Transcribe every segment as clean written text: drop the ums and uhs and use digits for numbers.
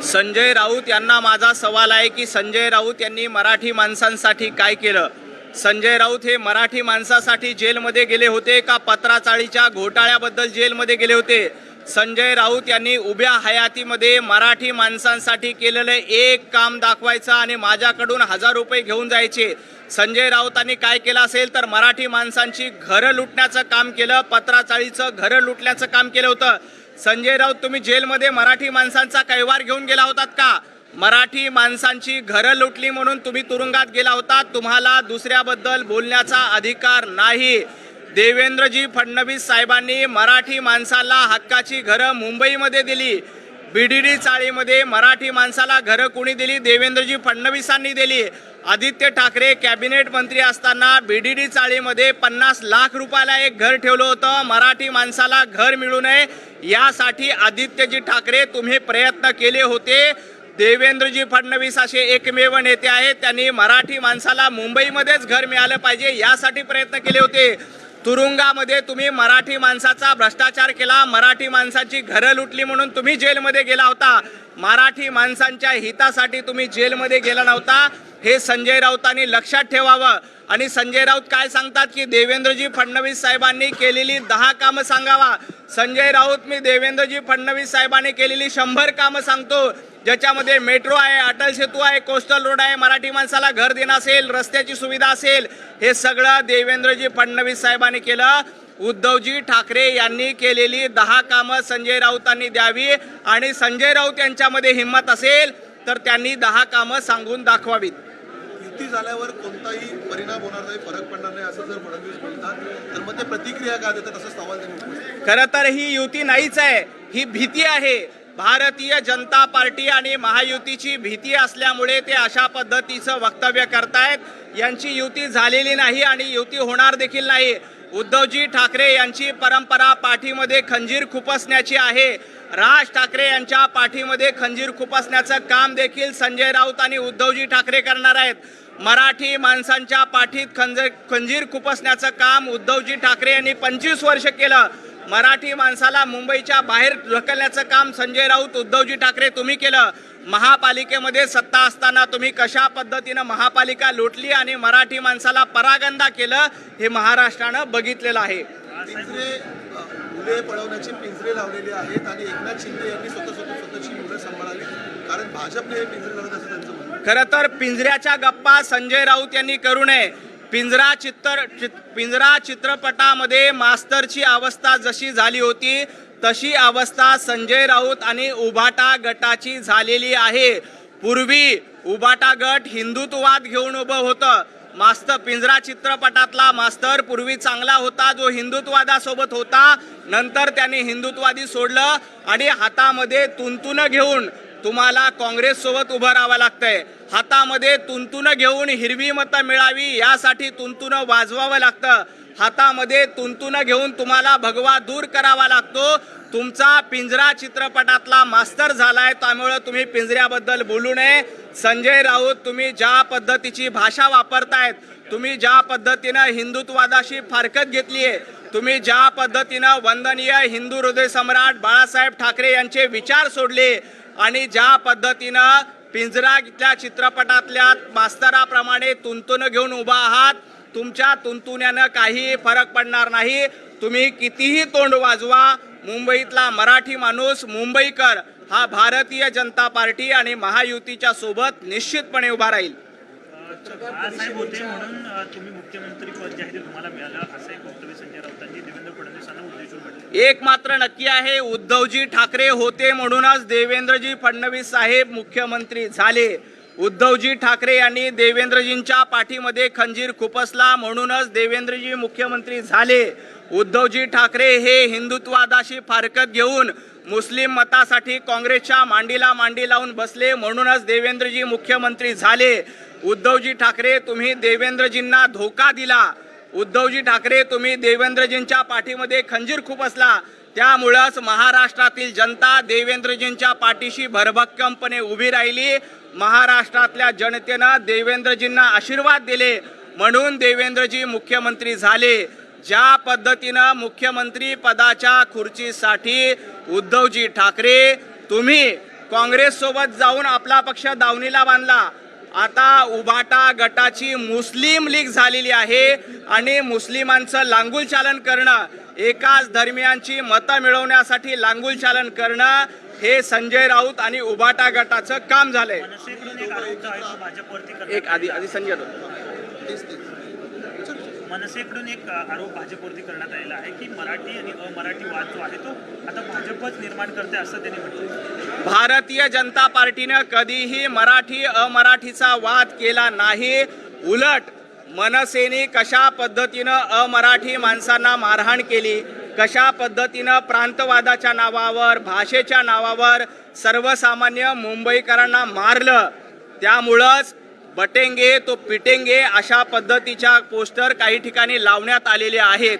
संजय राऊत यांना माझा सवाल आहे की संजय राऊत यांनी मराठी माणसांसाठी काय केलं? संजय राऊत हे मराठी माणसासाठी जेलमध्ये गेले होते का पत्राचाळीच्या घोटाळ्याबद्दल जेलमध्ये गेले होते? संजय राऊत यांनी उभ्या हयातीमध्ये मराठी माणसांसाठी केलेलं एक काम दाखवायचं आणि माझ्याकडून 1000 रुपये घेऊन जायचे. संजय राऊतांनी काय केलं असेल तर मराठी माणसांची घरं लुटण्याचं काम केलं, पत्राचाळीचं घरं लुटण्याचं काम केलं होतं. संजय राऊत, तुम्ही जेलमध्ये मराठी माणसांचा कैवार घेऊन गेला होतात का? मराठी माणसांची घरं लुटली म्हणून तुम्ही तुरुंगात गेला होता. तुम्हाला दुसऱ्याबद्दल बोलण्याचा अधिकार नाही. देवेंद्रजी फडणवीस साहेबांनी मराठी माणसाला हक्काची घरं मुंबईमध्ये दिली. बीडीडी चाळीमध्ये मराठी माणसाला घरं कोणी दिली? देवेंद्रजी फडणवीसांनी दिली. आदित्य ठाकरे कॅबिनेट मंत्री असताना बीडीडी चाळीमध्ये 50 लाख रुपयाला एक घर ठेवलं होतं. मराठी माणसाला घर मिळू नये यासाठी आदित्यजी ठाकरे तुम्ही प्रयत्न केले होते. देवेंद्रजी फडणवीस असे एकमेव नेते आहेत त्यांनी मराठी माणसाला मुंबईमध्येच घर मिळालं पाहिजे यासाठी प्रयत्न केले होते. तुरुंगामध्ये तुम्ही मराठी माणसाचा भ्रष्टाचार केला, मराठी माणसाची घरं लुटली म्हणून तुम्ही जेलमध्ये गेला होता. मराठी माणसांच्या हितासाठी तुम्ही जेलमध्ये गेला नव्हता. हे संजय राऊतांनी लक्षात ठेवावं. आणि संजय राऊत काय सांगतात की देवेंद्रजी फडणवीस साहेबांनी केलेली 10 कामं सांगावा. संजय राऊत, मी देवेंद्रजी फडणवीस साहेबांनी केलेली 100 कामं सांगतो, ज्याच्यामध्ये मेट्रो आहे, अटल सेतू आहे, कोस्टल रोड आहे, मराठी माणसाला घर देणं असेल, रस्त्याची सुविधा असेल, हे सगळं देवेंद्रजी फडणवीस साहेबांनी केलं. उद्धवजी ठाकरे यांनी केलेली 10 कामं संजय राऊतांनी द्यावी आणि संजय राऊत यांच्यामध्ये हिंमत असेल तर त्यांनी 10 कामं सांगून दाखवावीत. युती झाल्यावर कोणताही परिणाम होणार नाही, फरक पडणार नाही असं जर फडणवीस बोलतात तर मग ते प्रतिक्रिया का देतात असं सवाल त्यांनी. खरं तर ही युती नाहीच आहे, ही भीती आहे. भारतीय जनता पार्टी आणि महायुतीची भीती असल्यामुळे ते अशा पद्धतीचं वक्तव्य करतायत. यांची युती झालेली नाही आणि युती होणार देखील नाही. उद्धवजी ठाकरे यांची परंपरा पाठीमध्ये खंजीर खुपसण्याची आहे. राज ठाकरे यांच्या पाठीमध्ये खंजीर खुपसण्याचं काम देखील संजय राऊत आणि उद्धवजी ठाकरे करणार आहेत. मराठी माणसांच्या पाठीत खंजीर खुपसण्याचं काम उद्धवजी ठाकरे यांनी 25 वर्ष केलं. मराठी माणसाला मुंबईच्या बाहेर ढकलण्याचं काम संजय राऊत, उद्धवजी ठाकरे तुम्ही केलं. महापालिकेमध्ये सत्ता असताना तुम्ही कशा पद्धतीनं महापालिका लुटली आणि मराठी माणसाला परागंदा केलं हे महाराष्ट्रानं बघितलेलं आहे. पिंजरे मुले पळवण्याचे पिंजरे लावलेले आहेत आणि एकनाथ शिंदे यांनी स्वतःची मुलं सांभाळावी, कारण भाजपने हे पिंजरे लावत असं त्यांचं म्हणणं. खरं तर पिंजऱ्याच्या गप्पा संजय राऊत यांनी करू नये. पिंजरा चित्रपटामध्ये मास्तरची अवस्था जशी झाली होती तशी अवस्था संजय राऊत आणि उभाटा गटाची झालेली आहे. पूर्वी उभाटा गट हिंदुत्ववाद घेऊन उभं होतं. पिंजरा चित्रपटातला मास्तर पूर्वी चांगला होता, जो हिंदुत्ववादासोबत होता. नंतर त्याने हिंदुत्ववादी सोडलं आणि हातामध्ये तुंतुन घेऊन तुम्हाला काँग्रेस सोबत उभं राहावं लागतंय. हातामध्ये तुंतुन घेऊन हिरवी मतं मिळावी यासाठी तुंतुन वाजवावं लागतं. हातामध्ये तुंतुन घेऊन तुम्हाला भगवा दूर करावा लागतो. तुमचा पिंजरा चित्रपटातला मास्तर झालाय, त्यामुळे तुम्ही पिंजऱ्याबद्दल बोलू नये. संजय राऊत, तुम्ही ज्या पद्धतीची भाषा वापरतायत, तुम्ही ज्या पद्धतीनं हिंदुत्ववादाशी फारकत घेतली आहे, तुम्ही ज्या पद्धतीनं वंदनीय हिंदू हृदय सम्राट बाळासाहेब ठाकरे यांचे विचार सोडले आणि ज्या पद्धतीनं पिंजरा चित्रपटातल्या मास्तराप्रमाणे तुंतुन घेऊन उभा आहात, तुमच्या तुंतुण्यानं काही फरक पडणार नाही. तुम्ही कितीही तोंड वाजवा, मुंबईतला मराठी माणूस, मुंबईकर हा भारतीय जनता पार्टी आणि महायुतीच्या सोबत निश्चितपणे उभा राहील. बाळासाहेब होते म्हणून तुम्ही मुख्यमंत्री पद जे आहे ते तुम्हाला मिळालं असं एक वक्तव्य संजय राऊतांनी देवेंद्र फडणवीसांना उद्देशून म्हटलं. एक मात्र नक्की आहे, उद्धवजी ठाकरे होते म्हणूनच देवेंद्रजी फडणवीस साहेब मुख्यमंत्री झाले. उद्धवजी ठाकरे यांनी देवेंद्रजींच्या पाठीमध्ये खंजीर खुपसला म्हणूनच देवेंद्रजी मुख्यमंत्री झाले. उद्धवजी ठाकरे हे हिंदुत्ववादाशी फारकत घेऊन मुस्लिम मतासाठी काँग्रेसच्या मांडीला मांडी लावून बसले म्हणूनच देवेंद्रजी मुख्यमंत्री झाले. उद्धवजी ठाकरे, तुम्ही देवेंद्रजींना धोका दिला. उद्धवजी ठाकरे, तुम्ही देवेंद्रजींच्या पाठीमध्ये खंजीर खुपसला. त्यामुळेच महाराष्ट्रातील जनता देवेंद्रजींच्या पाठीशी भरभक्कमपणे उभी राहिली. महाराष्ट्रातल्या जनतेनं देवेंद्रजींना आशीर्वाद दिले म्हणून देवेंद्रजी मुख्यमंत्री झाले. ज्या पद्धतीनं मुख्यमंत्री पदाच्या खुर्चीसाठी उद्धवजी ठाकरे तुम्ही काँग्रेससोबत जाऊन आपला पक्ष दावणीला बांधला. आता उभाटा गटाची मुस्लिम लीग झालेली आहे आणि मुस्लिमांचं लांगुल चालन करणं, एकाच धर्मियांची मतं मिळवण्यासाठी लांगुल चालन करणं हे संजय राऊत आणि उभाटा गटाचं काम झालंय. मनसेकडून एक आरोप जो आहे तो भाजपवरती करण्यात एक आधी आलेला संजय राऊत. मनसेकडून एक आरोप भाजपवरती करण्यात आलेला आहे की मराठी आणि अमराठी वाद जो आहे तो आता भाजपच निर्माण करते असं त्यांनी म्हटलं. भारतीय जनता पार्टीनं कधीही मराठी अमराठीचा वाद केला नाही. उलट मनसेने कशा पद्धतीनं अमराठी माणसांना मारहाण केली, कशा पद्धतीनं प्रांतवादाच्या नावावर, भाषेच्या नावावर सर्वसामान्य मुंबईकरांना मारलं, त्यामुळंच बटेंगे तो पिटेंगे अशा पद्धतीच्या पोस्टर काही ठिकाणी लावण्यात आलेले आहेत.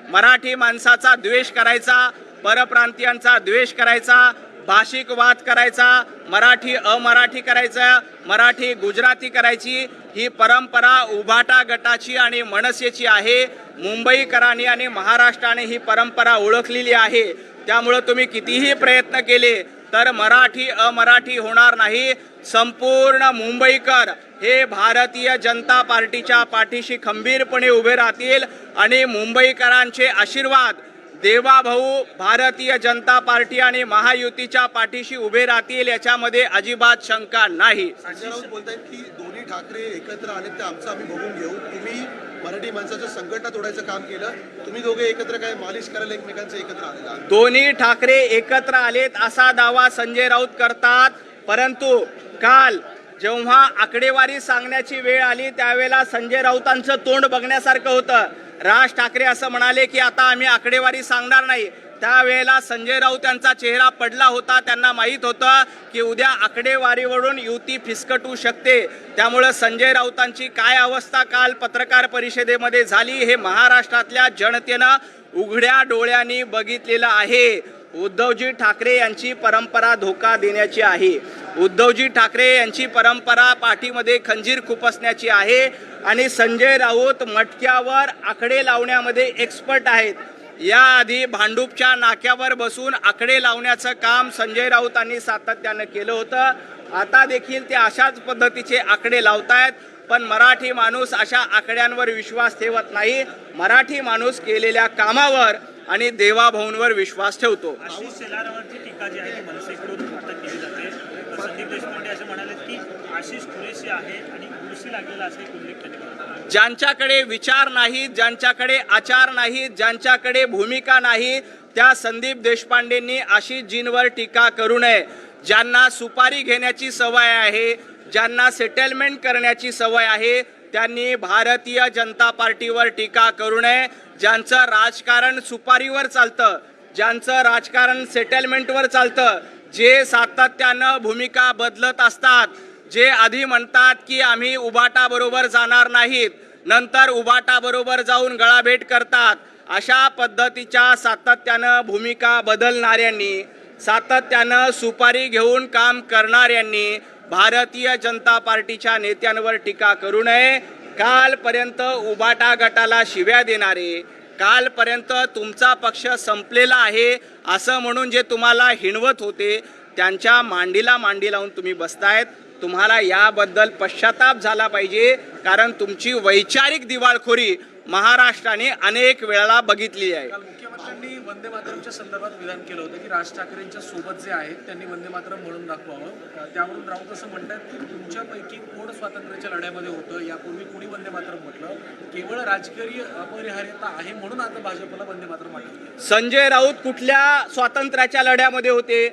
मराठी माणसाचा द्वेष करायचा, परप्रांतीयांचा द्वेष करायचा, भाषिक वाद करायचा, मराठी अमराठी करायचा, मराठी गुजराती करायची, ही परंपरा उभाटा गटाची आणि मनसेची आहे. मुंबईकरांनी आणि महाराष्ट्राने ही परंपरा ओळखलेली आहे. त्यामुळं तुम्ही कितीही प्रयत्न केले तर मराठी अमराठी होणार नाही. संपूर्ण मुंबईकर हे भारतीय जनता पार्टीच्या पाठीशी खंबीरपणे उभे राहतील आणि मुंबईकरांचे आशीर्वाद देवाभाऊ भारतीय जनता पार्टी आणि महायुतीच्या पाठीशी उभे राहतील, याच्यामध्ये अजिबात शंका नाही. संजय राऊत बोलतायत की दोन्ही ठाकरे एकत्र आले ते आमचं आम्ही बघून घेऊ. तुम्ही मराठी माणसाच्या संघटना तोडायचं काम केलं, तुम्ही दोघे एकत्र काय मालिश करायला एकमेकांचे एकत्र आलेला. दोन्ही ठाकरे एकत्र आलेत असा दावा संजय राऊत करतात, परंतु काल जेव्हा आकडेवारी सांगण्याची वेळ आली त्यावेळेला संजय राऊतांचं तोंड बघण्यासारखं होतं. राज ठाकरे असं म्हणाले की आता आम्ही आकडेवारी सांगणार नाही. त्यावेळेला संजय राऊत यांचा चेहरा पडला होता. त्यांना माहीत होतं की उद्या आकडेवारीवरून युती फिसकटू शकते. त्यामुळं संजय राऊतांची काय अवस्था काल पत्रकार परिषदेमध्ये झाली हे महाराष्ट्रातल्या जनतेनं उघड्या डोळ्यांनी बघितलेलं आहे. उद्धवजी ठाकरे यांची परंपरा धोका देण्याची आहे. उद्धवजी ठाकरे यांची परंपरा पाठीमध्ये खंजीर खुपसण्याची आहे आणि संजय राऊत मटक्यावर आकडे लावण्यामध्ये एक्सपर्ट आहेत. याआधी भांडूपच्या नाक्यावर बसून आकडे लावण्याचं काम संजय राऊतांनी सातत्यानं केलं होतं. आता देखील ते अशाच पद्धतीचे आकडे लावतायत, पण मराठी माणूस अशा आकड्यांवर विश्वास ठेवत नाही. मराठी माणूस केलेल्या कामावर आणि देवाभाऊंवर विश्वास ठेवतो. आशिष शेलारावरची टीका जी आहे ती मनसेकडून आता केली जाते. संदीप देशपांडे असे म्हणाले की आशिष पुरेशी आहे आणि कुर्सी लागलेला असे उल्लेख त्यांनी केला. ज्यांच्याकडे विचार नाहीत, ज्यांच्याकडे आचार नाहीत, ज्यांच्याकडे भूमिका नाही, त्या संदीप देशपांडेंनी आशिषजींवर टीका करू नये. ज्यांना सुपारी घेण्याची सवय आहे, ज्यांना सेटलमेंट करण्याची सवय आहे, त्यांनी भारतीय जनता पार्टीवर टीका करू नये. ज्यांचं राजकारण सुपारीवर चालतं, ज्यांचं राजकारण सेटलमेंटवर चालतं, जे सातत्यानं भूमिका बदलत असतात, जे आधी म्हणतात की आम्ही उभाटा बरोबर जाणार नाहीत, नंतर उभाटा बरोबर जाऊन गळाभेट करतात, अशा पद्धतीच्या सातत्यानं भूमिका बदलणाऱ्यांनी, सातत्यानं सुपारी घेऊन काम करणाऱ्यांनी भारतीय जनता पार्टीच्या नेत्यांवर टीका करू नये. कालपर्यंत उभाटा गटाला शिव्या देणारे, कालपर्यंत तुमचा पक्ष संपलेला आहे असं म्हणून जे तुम्हाला हिणवत होते, त्यांच्या मांडीला मांडी लावून तुम्ही बसतायत. तुम्हाला याबद्दल पश्चाताप झाला पाहिजे, कारण तुमची वैचारिक दिवाळखोरी महाराष्ट्राने अनेक वेळा बघितली आहे. काल मुख्यमंत्र्यांनी वंदे मातरमच्या संदर्भात विधान केलं होतं की राज ठाकरेंच्या सोबत जे आहेत त्यांनी वंदे मातरम म्हणून दाखवावं. त्यावरून राऊत असं म्हणतात की तुमच्यापैकी कोण स्वातंत्र्याच्या लढ्यामध्ये होतं, यापूर्वी कोणी वंदे मातरम म्हटलं, केवळ राजकीय अपरिहार्यता आहे म्हणून आता भाजपला वंदे मातरम वाटतं. संजय राऊत कुठल्या स्वातंत्र्याच्या लढ्यामध्ये होते?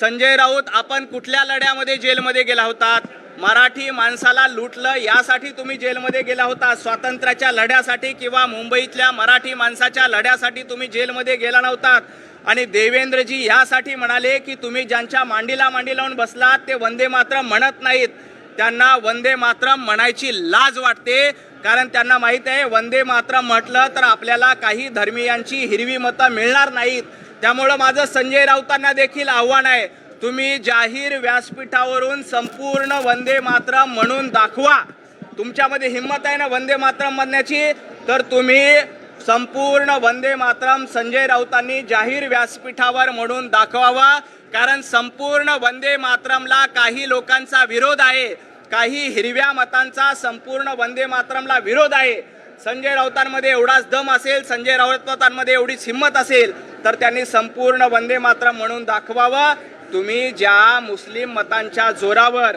संजय राऊत आपण कुठल्या लढ्यामध्ये जेलमध्ये गेला होतात? मराठी माणसाला लुटलं यासाठी तुम्ही जेलमध्ये गेला होता. स्वातंत्र्याच्या लढ्यासाठी किंवा मुंबईतल्या मराठी माणसाच्या लढ्यासाठी तुम्ही जेलमध्ये गेला नव्हतात. आणि देवेंद्रजी यासाठी म्हणाले की तुम्ही ज्यांच्या मांडीला मांडी लावून बसलात ते वंदे मातरम म्हणत नाहीत. त्यांना वंदे मातरम म्हणायची लाज वाटते, कारण त्यांना माहीत आहे वंदे मातरम म्हटलं तर आपल्याला काही धर्मीयांची हिरवी मतं मिळणार नाहीत. त्यामुळं माझं संजय राऊतांना देखील आव्हान आहे, तुम्ही जाहीर व्यासपीठावरून संपूर्ण वंदे मातरम म्हणून दाखवा. तुमच्यामध्ये हिंमत आहे ना वंदे मातरम म्हणण्याची, तर तुम्ही संपूर्ण वंदे मातरम संजय राऊतांनी जाहीर व्यासपीठावर म्हणून दाखवावा. कारण संपूर्ण वंदे मातरमला काही लोकांचा विरोध आहे, काही हिरव्या मतांचा संपूर्ण वंदे मातरमला विरोध आहे. संजय राऊतांमध्ये एवढाच दम असेल, संजय राऊतांमध्ये एवढीच हिंमत असेल तर त्यांनी संपूर्ण वंदे मातरम म्हणून दाखवावं. तुम्ही ज्या मुस्लिम मतांच्या जोरावर,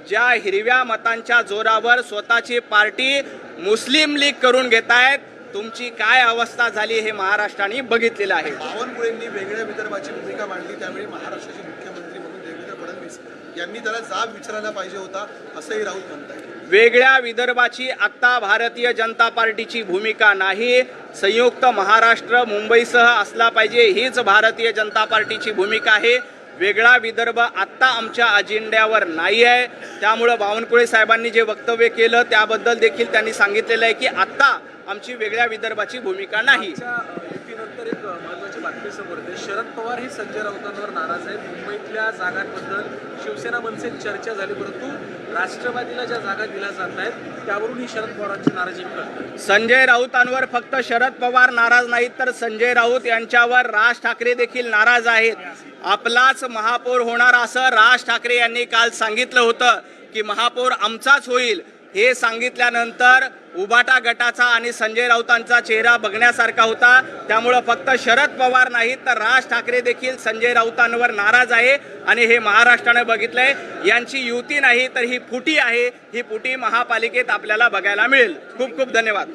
ज्या हिरव्या मतांच्या जोरावर स्वतःची पार्टी मुस्लिम लीग करून घेतायत, तुमची काय अवस्था झाली हे महाराष्ट्राने बघितलेलं आहे. बावनकुळेंनी वेगळ्या विदर्भाची भूमिका मांडली, त्यावेळी महाराष्ट्राचे मुख्यमंत्री म्हणून देवेंद्र फडणवीस यांनी त्याला जाब विचारायला पाहिजे होता, असंही राऊत म्हणताय. वेगळ्या विदर्भाची आत्ता भारतीय जनता पार्टीची भूमिका नाही. संयुक्त महाराष्ट्र मुंबईसह असला पाहिजे हीच भारतीय जनता पार्टीची भूमिका आहे. वेगळा विदर्भ आत्ता आमच्या अजेंड्यावर नाही आहे. त्यामुळं बावनकुळे साहेबांनी जे वक्तव्य केलं त्याबद्दल देखील त्यांनी सांगितलेलं आहे की आत्ता आमची वेगळ्या विदर्भाची भूमिका नाही. युतीनंतर एक महत्त्वाची बातमी समोर येते. शरद पवार हे संजय राऊतांवर नाराज आहेत. मुंबईतल्या जागांबद्दल शिवसेना मनसेत चर्चा झाली, परंतु राष्ट्रवादीला ज्या जागा दिल्या जात आहेत त्यावरून ही शरद पवारांची नाराजी कळते. संजय राऊतांवर फक्त शरद पवार नाराज नाहीत तर संजय राऊत यांच्यावर राज ठाकरे देखील नाराज आहेत. आपलाच महापौर होणार असं राज ठाकरे यांनी काल सांगितलं होतं की महापौर आमचाच होईल. हे सांगितल्यानंतर उबाटा गटाचा आणि संजय राऊतांचा चेहरा बघण्यासारखा होता. त्यामुळं फक्त शरद पवार नाहीत तर राज ठाकरे देखील संजय राऊतांवर नाराज आहे आणि हे महाराष्ट्राने बघितलंय. यांची युती नाही तर ही फुटी आहे. ही फुटी महापालिकेत आपल्याला बघायला मिळेल. खूप खूप धन्यवाद.